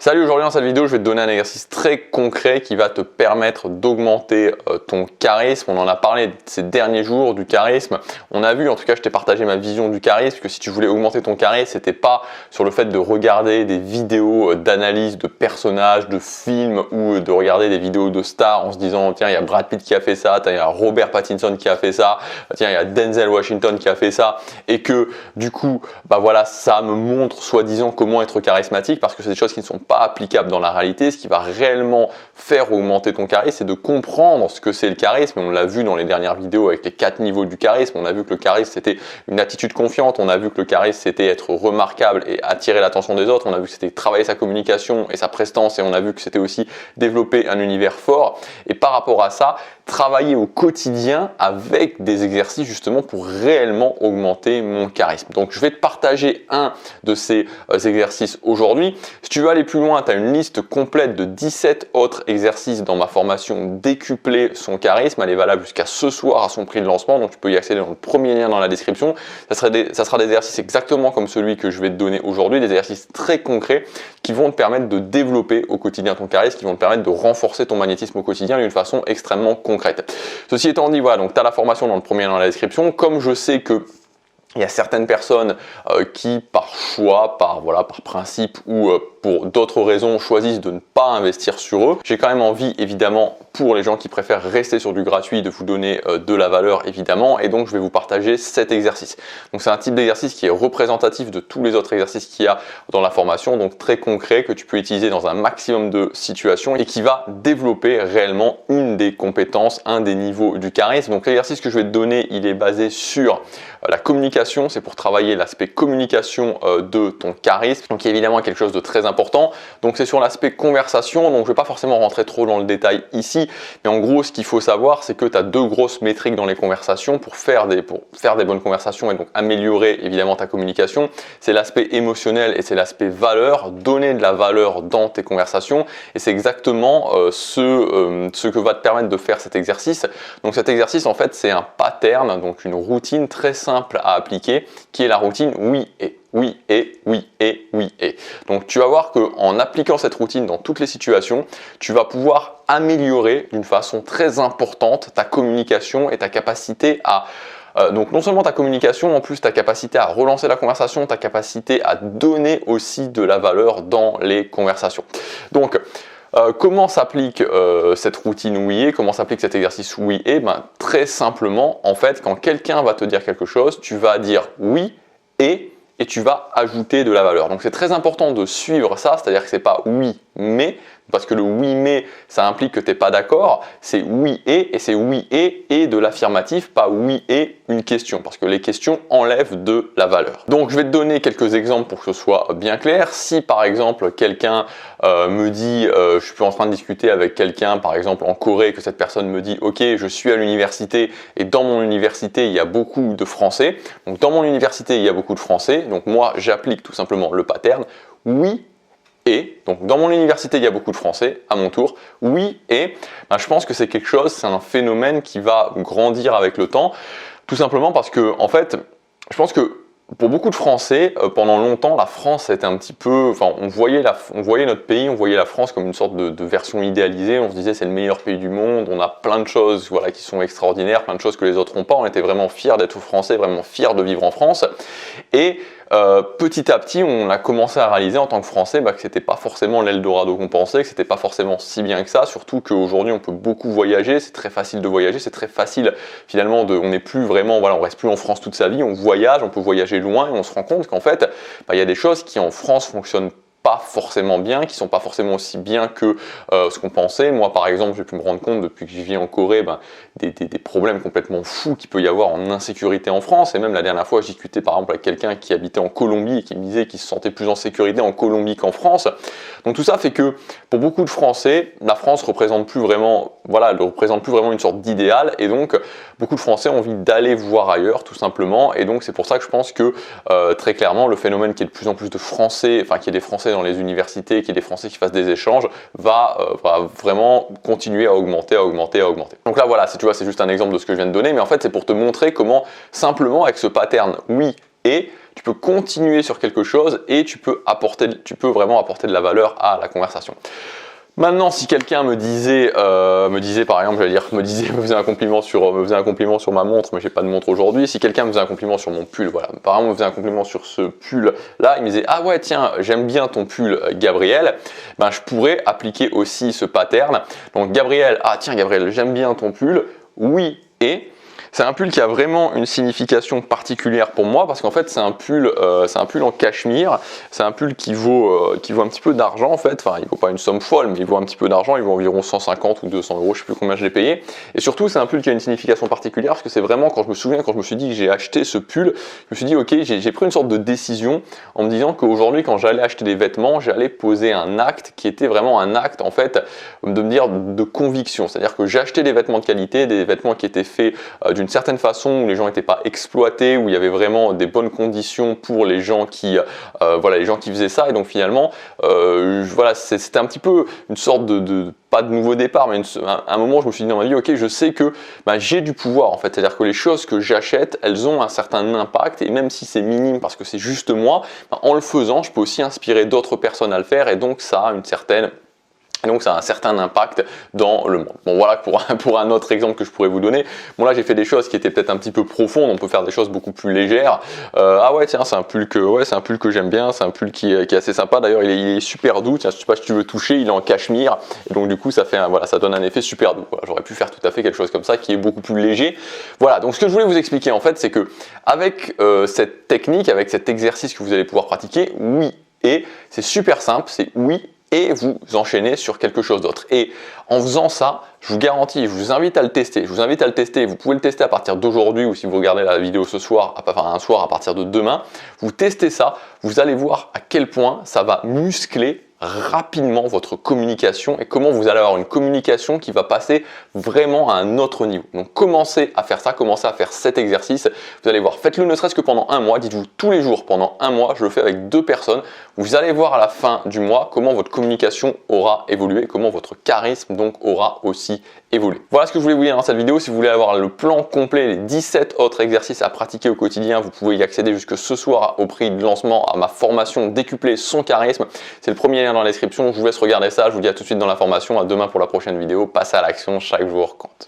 Salut, aujourd'hui dans cette vidéo, je vais te donner un exercice très concret qui va te permettre d'augmenter ton charisme. On en a parlé ces derniers jours du charisme. On a vu, en tout cas, je t'ai partagé ma vision du charisme, que si tu voulais augmenter ton charisme, c'était pas sur le fait de regarder des vidéos d'analyse de personnages, de films ou de regarder des vidéos de stars en se disant tiens, il y a Brad Pitt qui a fait ça, il y a Robert Pattinson qui a fait ça, tiens, il y a Denzel Washington qui a fait ça, et que du coup, bah voilà, ça me montre soi-disant comment être charismatique, parce que c'est des choses qui ne sont pas applicable dans la réalité. Ce qui va réellement faire augmenter ton charisme, c'est de comprendre ce que c'est le charisme. On l'a vu dans les dernières vidéos avec les 4 niveaux du charisme. On a vu que le charisme c'était une attitude confiante, on a vu que le charisme c'était être remarquable et attirer l'attention des autres, on a vu que c'était travailler sa communication et sa prestance, et on a vu que c'était aussi développer un univers fort. Et par rapport à ça, travailler au quotidien avec des exercices justement pour réellement augmenter mon charisme. Donc je vais te partager un de ces exercices aujourd'hui. Si tu veux aller plus loin, tu as une liste complète de 17 autres exercices dans ma formation Décupler son charisme. Elle est valable jusqu'à ce soir à son prix de lancement, donc tu peux y accéder dans le premier lien dans la description. Ça sera des exercices exactement comme celui que je vais te donner aujourd'hui, des exercices très concrets qui vont te permettre de développer au quotidien ton charisme, qui vont te permettre de renforcer ton magnétisme au quotidien d'une façon extrêmement concrète. Ceci étant dit, voilà, donc tu as la formation dans le premier lien dans la description. Comme je sais que il y a certaines personnes qui, par choix, par principe ou pour d'autres raisons, choisissent de ne pas investir sur eux. J'ai quand même envie, évidemment, pour les gens qui préfèrent rester sur du gratuit, de vous donner de la valeur, évidemment, et donc je vais vous partager cet exercice. Donc c'est un type d'exercice qui est représentatif de tous les autres exercices qu'il y a dans la formation, donc très concret, que tu peux utiliser dans un maximum de situations et qui va développer réellement une des compétences, un des niveaux du charisme. Donc l'exercice que je vais te donner, il est basé sur la communication, c'est pour travailler l'aspect communication de ton charisme, donc évidemment quelque chose de très important. Donc c'est sur l'aspect conversation, donc je ne vais pas forcément rentrer trop dans le détail ici, mais en gros ce qu'il faut savoir, c'est que tu as deux grosses métriques dans les conversations pour faire des bonnes conversations et donc améliorer évidemment ta communication. C'est l'aspect émotionnel et c'est l'aspect valeur, donner de la valeur dans tes conversations, et c'est exactement ce que va te permettre de faire cet exercice. Donc cet exercice en fait c'est un pattern, donc une routine très simple à appliquer, qui est la routine oui et. Oui et, oui et, oui et. Donc tu vas voir qu'en appliquant cette routine dans toutes les situations, tu vas pouvoir améliorer d'une façon très importante ta communication et ta capacité à donc non seulement ta communication, en plus ta capacité à relancer la conversation, ta capacité à donner aussi de la valeur dans les conversations. Donc comment s'applique cette routine oui et, comment s'applique cet exercice oui et? Très simplement, en fait, quand quelqu'un va te dire quelque chose, tu vas dire oui et tu vas ajouter de la valeur. Donc c'est très important de suivre ça, c'est-à-dire que c'est pas oui mais, parce que le oui mais ça implique que tu n'es pas d'accord, c'est oui et c'est oui et de l'affirmatif, pas oui et une question, parce que les questions enlèvent de la valeur. Donc je vais te donner quelques exemples pour que ce soit bien clair. Si par exemple quelqu'un me dit, je suis en train de discuter avec quelqu'un par exemple en Corée, que cette personne me dit ok, je suis à l'université et dans mon université il y a beaucoup de Français, donc dans mon université il y a beaucoup de Français, donc moi j'applique tout simplement le pattern oui et, donc dans mon université il y a beaucoup de Français, à mon tour, oui et, je pense que c'est quelque chose, c'est un phénomène qui va grandir avec le temps, tout simplement parce que en fait, je pense que pour beaucoup de Français, pendant longtemps, la France était un petit peu, on voyait notre pays, on voyait la France comme une sorte de version idéalisée. On se disait c'est le meilleur pays du monde, on a plein de choses, voilà, qui sont extraordinaires, plein de choses que les autres n'ont pas. On était vraiment fiers d'être Français, vraiment fiers de vivre en France. Et petit à petit, on a commencé à réaliser en tant que Français que c'était pas forcément l'Eldorado qu'on pensait, que c'était pas forcément si bien que ça. Surtout qu'aujourd'hui, on peut beaucoup voyager, c'est très facile de voyager, c'est très facile finalement on n'est plus vraiment, voilà, on reste plus en France toute sa vie, on voyage, on peut voyager loin et on se rend compte qu'en fait, il y a des choses qui en France fonctionnent pas forcément bien, qui sont pas forcément aussi bien que ce qu'on pensait. Moi par exemple, j'ai pu me rendre compte depuis que je vis en Corée des problèmes complètement fous qu'il peut y avoir en insécurité en France. Et même la dernière fois, je discutais par exemple avec quelqu'un qui habitait en Colombie et qui me disait qu'il se sentait plus en sécurité en Colombie qu'en France. Donc tout ça fait que pour beaucoup de Français, la France représente plus vraiment, voilà, elle représente plus vraiment une sorte d'idéal, et donc beaucoup de Français ont envie d'aller voir ailleurs tout simplement. Et donc c'est pour ça que je pense que très clairement le phénomène qu'il y ait de plus en plus de Français, enfin qu'il y ait des Français dans les universités, qu'il y ait des Français qui fassent des échanges, va vraiment continuer à augmenter. Donc là voilà, tu vois, c'est juste un exemple de ce que je viens de donner, mais en fait c'est pour te montrer comment simplement avec ce pattern oui et tu peux continuer sur quelque chose et tu peux vraiment apporter de la valeur à la conversation. Maintenant, si quelqu'un me disait par exemple, me faisait un compliment sur ma montre, mais j'ai pas de montre aujourd'hui. Si quelqu'un me faisait un compliment sur mon pull, voilà, par exemple, me faisait un compliment sur ce pull là, il me disait ah ouais tiens, j'aime bien ton pull, Gabriel. Ben je pourrais appliquer aussi ce pattern. Donc Gabriel, ah tiens Gabriel, j'aime bien ton pull. Oui et c'est un pull qui a vraiment une signification particulière pour moi parce qu'en fait c'est un pull en cachemire, c'est un pull qui vaut un petit peu d'argent en fait, enfin il vaut pas une somme folle mais il vaut un petit peu d'argent, il vaut environ 150 ou 200 euros, je sais plus combien je l'ai payé. Et surtout c'est un pull qui a une signification particulière parce que c'est vraiment quand je me suis dit que j'ai acheté ce pull, je me suis dit ok j'ai pris une sorte de décision en me disant qu'aujourd'hui quand j'allais acheter des vêtements, j'allais poser un acte qui était vraiment un acte en fait de me dire de conviction, c'est-à-dire que j'achetais des vêtements de qualité, des vêtements qui étaient faits d'une certaine façon où les gens n'étaient pas exploités, où il y avait vraiment des bonnes conditions pour les gens qui faisaient ça. Et donc finalement, voilà, c'était un petit peu une sorte pas de nouveau départ, mais un moment où je me suis dit dans ma vie, ok, je sais que j'ai du pouvoir en fait, c'est-à-dire que les choses que j'achète, elles ont un certain impact et même si c'est minime parce que c'est juste moi, en le faisant, je peux aussi inspirer d'autres personnes à le faire et donc ça a un certain impact dans le monde. Bon voilà pour un autre exemple que je pourrais vous donner. Bon là j'ai fait des choses qui étaient peut-être un petit peu profondes, on peut faire des choses beaucoup plus légères. Ah ouais tiens c'est un pull que j'aime bien, c'est un pull qui est assez sympa. D'ailleurs il est super doux, tiens je sais pas si tu veux toucher, il est en cachemire et donc du coup ça donne un effet super doux. Voilà, j'aurais pu faire tout à fait quelque chose comme ça qui est beaucoup plus léger. Voilà donc ce que je voulais vous expliquer en fait c'est que avec cette technique, avec cet exercice que vous allez pouvoir pratiquer, oui et c'est super simple, c'est oui et vous enchaînez sur quelque chose d'autre. Et en faisant ça, je vous garantis, je vous invite à le tester. Vous pouvez le tester à partir d'aujourd'hui ou si vous regardez la vidéo ce soir, un soir à partir de demain. Vous testez ça, vous allez voir à quel point ça va muscler rapidement votre communication et comment vous allez avoir une communication qui va passer vraiment à un autre niveau. Donc commencez à faire ça, commencez à faire cet exercice. Vous allez voir, faites-le ne serait-ce que pendant un mois. Dites-vous tous les jours pendant un mois, je le fais avec 2 personnes. Vous allez voir à la fin du mois comment votre communication aura évolué, comment votre charisme donc aura aussi évolué. Voilà ce que je voulais vous dire dans cette vidéo. Si vous voulez avoir le plan complet, les 17 autres exercices à pratiquer au quotidien, vous pouvez y accéder jusque ce soir au prix de lancement à ma formation Décupler son charisme. C'est le premier lien dans la description. Je vous laisse regarder ça. Je vous dis à tout de suite dans la formation. À demain pour la prochaine vidéo. Passez à l'action. Chaque jour compte.